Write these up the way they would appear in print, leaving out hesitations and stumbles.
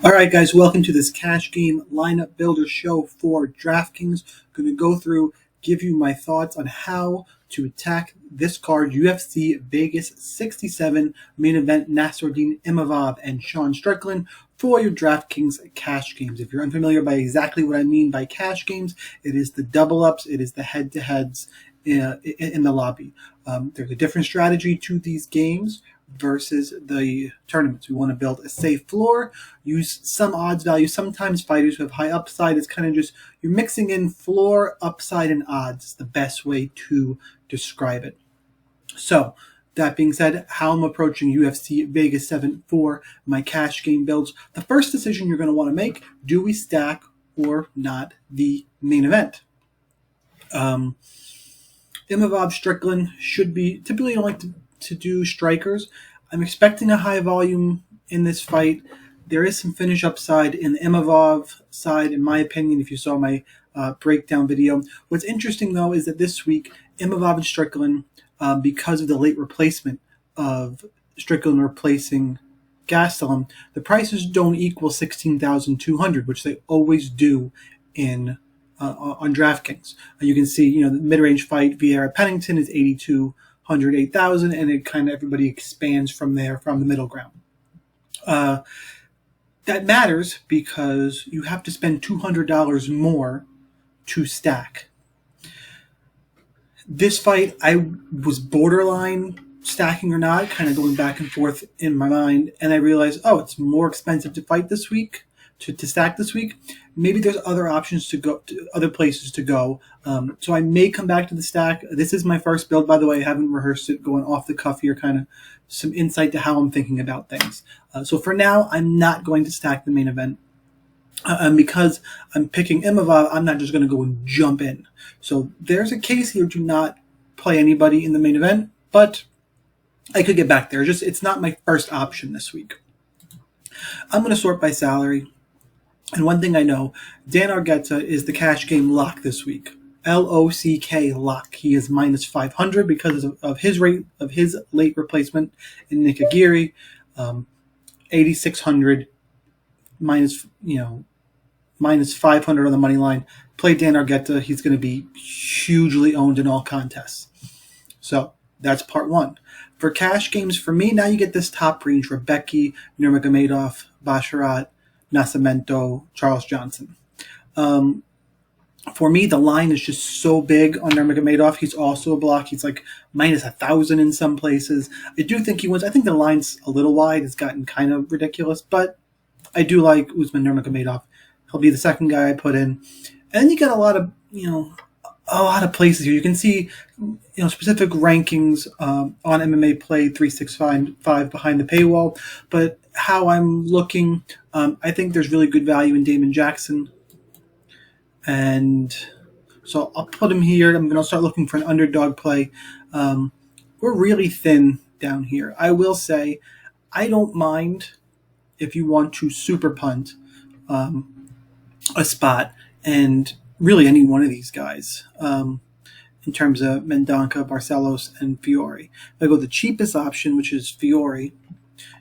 All right, guys, welcome to this cash game lineup builder show for DraftKings. Going to go through, give you my thoughts on how to attack this card, UFC Vegas 67 main event, Nasruddin Imavov and Sean Strickland for your DraftKings cash games. If you're unfamiliar by exactly what I mean by cash games, it is the double ups, it is the head-to-heads in the lobby. There's a different strategy to these games versus the tournaments. We want to build a safe floor, use some odds value. Sometimes fighters who have high upside, it's kind of just you're mixing in floor, upside, and odds. It's the best way to describe it. So that being said, how I'm approaching UFC Vegas 7 for my cash game builds. The first decision you're going to want to make, do we stack or not the main event? Imavov Strickland should be, typically I don't like to do strikers. I'm expecting a high volume in this fight. There is some finish upside in the Imavov side, in my opinion, if you saw my breakdown video. What's interesting, though, is that this week, Imavov and Strickland, because of the late replacement of Strickland replacing Gastelum, the prices don't equal 16,200, which they always do in on DraftKings. You can see, the mid-range fight Vieira Pennington is 8,200, 8,000, and it kind of everybody expands from there, from the middle ground. That matters because you have to spend $200 more to stack. This fight, I was borderline stacking or not, kind of going back and forth in my mind, and I realized, it's more expensive to fight this week, to stack this week. Maybe there's other options to go, to other places to go. So I may come back to the stack. This is my first build, by the way. I haven't rehearsed it, going off the cuff here, kind of some insight to how I'm thinking about things. So for now, I'm not going to stack the main event. Because I'm picking Imavov, I'm not just going to go and jump in. So there's a case here to not play anybody in the main event, but I could get back there. It's not my first option this week. I'm going to sort by salary. And one thing I know, Dan Argueta is the cash game lock this week. L-O-C-K lock. He is minus 500 because of his late replacement in Nick Aguirre. 8,600 minus 500 on the money line. Play Dan Argueta. He's going to be hugely owned in all contests. So that's part one. For cash games, for me, now you get this top range: Rebecki, Nurmagomedov, Basharat, Nascimento, Charles Johnson. For me, the line is just so big on Nurmagomedov. He's also a block. He's like minus 1,000 in some places. I do think he wins. I think the line's a little wide. It's gotten kind of ridiculous, but I do like Usman Nurmagomedov. He'll be the second guy I put in. And then you get a lot of places here. You can see, specific rankings on MMAPlay 365 behind the paywall. But how I'm looking, I think there's really good value in Damon Jackson. And so I'll put him here. I'm going to start looking for an underdog play. We're really thin down here. I will say I don't mind if you want to super punt a spot, and really any one of these guys in terms of Mendonca, Barcelos, and Fiore. If I go the cheapest option, which is Fiore,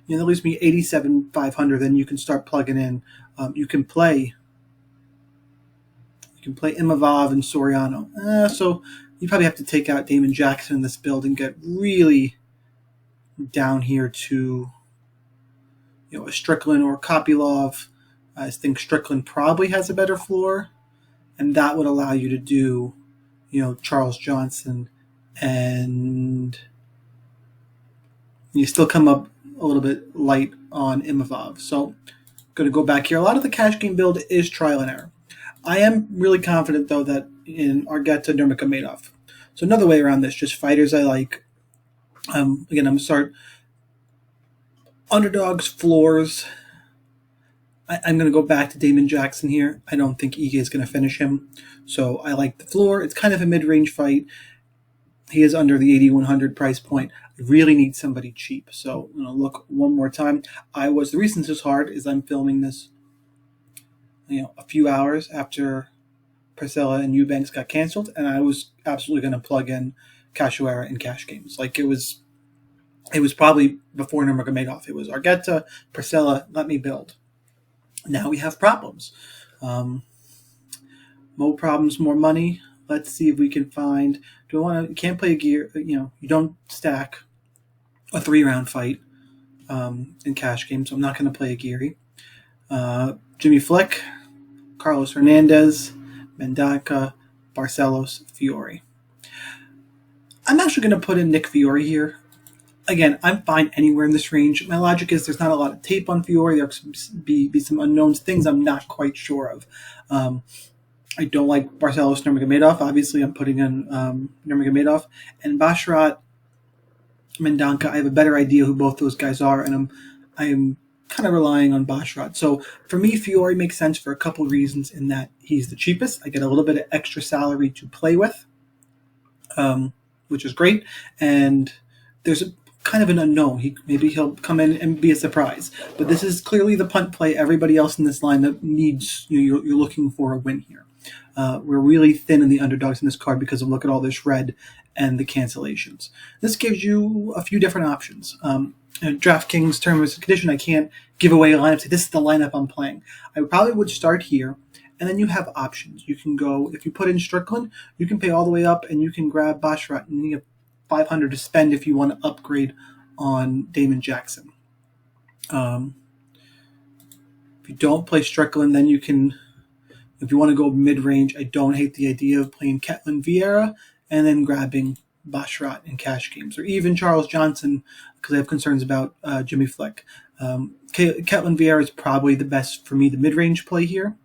that leaves me 87,500. Then you can start plugging in. You can play Imavov and Soriano. So you probably have to take out Damon Jackson in this build and get really down here to a Strickland or Kopylov. I think Strickland probably has a better floor, and that would allow you to do, Charles Johnson, and you still come up a little bit light on Imavov. So going to go back here. A lot of the cash game build is trial and error. I am really confident, though, that in Argueta, Nurmagomedov. So another way around this, just fighters I like. Again, I'm going to start underdogs, floors. I'm going to go back to Damon Jackson here. I don't think Ige is going to finish him. So I like the floor. It's kind of a mid-range fight. He is under the 8,100 price point. I really need somebody cheap. So I'm going to look one more time. The reason this is hard is I'm filming this a few hours after Priscilla and Eubanks got canceled, and I was absolutely going to plug in Cachoeira in cash games. Like it was probably before Nurmagomedov. It was Argueta, Priscilla, let me build. Now we have problems. More problems, more money. Let's see if we can find. Do I want to? You can't play a gear. You don't stack a 3-round fight in cash games, so I'm not going to play a Geary. Jimmy Flick, Carlos Hernandez, Mendaca, Barcelos, Fiore. I'm actually going to put in Nick Fiore here. Again, I'm fine anywhere in this range. My logic is there's not a lot of tape on Fiore. There could be some unknowns, things I'm not quite sure of. I don't like Barcelos Nurmagomedov. Obviously, I'm putting in Nurmagomedov. And Basharat Mendanka, I have a better idea who both those guys are, and I'm kind of relying on Basharat. So for me, Fiore makes sense for a couple reasons in that he's the cheapest. I get a little bit of extra salary to play with, which is great. And there's a kind of an unknown. Maybe he'll come in and be a surprise. But this is clearly the punt play. Everybody else in this lineup needs, you're looking for a win here. We're really thin in the underdogs in this card because of look at all this red and the cancellations. This gives you a few different options. DraftKings terms and condition, I can't give away a lineup. Say this is the lineup I'm playing. I probably would start here, and then you have options. You can go, if you put in Strickland, you can pay all the way up, and you can grab Basharat, and you have $500 to spend if you want to upgrade on Damon Jackson. If you don't play Strickland, then you can, if you want to go mid-range, I don't hate the idea of playing Ketlin Vieira and then grabbing Basharat in cash games, or even Charles Johnson, because I have concerns about Jimmy Flick. Ketlin Vieira is probably the best for me, the mid-range play here.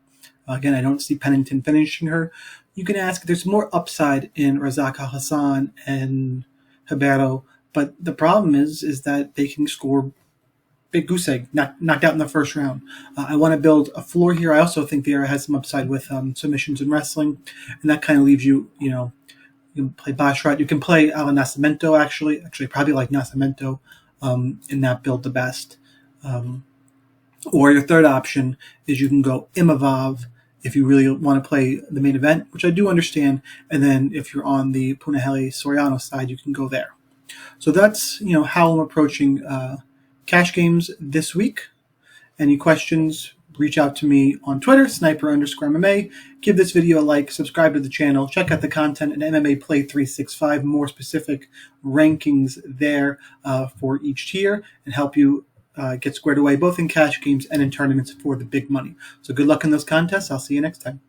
Again, I don't see Pennington finishing her. You can ask, there's more upside in Razak Hassan and Ribeiro, but the problem is that they can score big goose egg, knocked out in the first round. I want to build a floor here. I also think Vieira has some upside with submissions in wrestling, and that kind of leaves you, you can play Basharat. You can play Alan Nascimento, actually probably like Nascimento in that build the best. Or your third option is you can go Imavov if you really want to play the main event, which I do understand. And then if you're on the Punahele Soriano side, you can go there. So that's how I'm approaching cash games this week. Any questions, reach out to me on Twitter, sniper_MMA. Give this video a like, subscribe to the channel, check out the content in MMAPlay 365, more specific rankings there for each tier, and help you get squared away both in cash games and in tournaments for the big money. So good luck in those contests. I'll see you next time.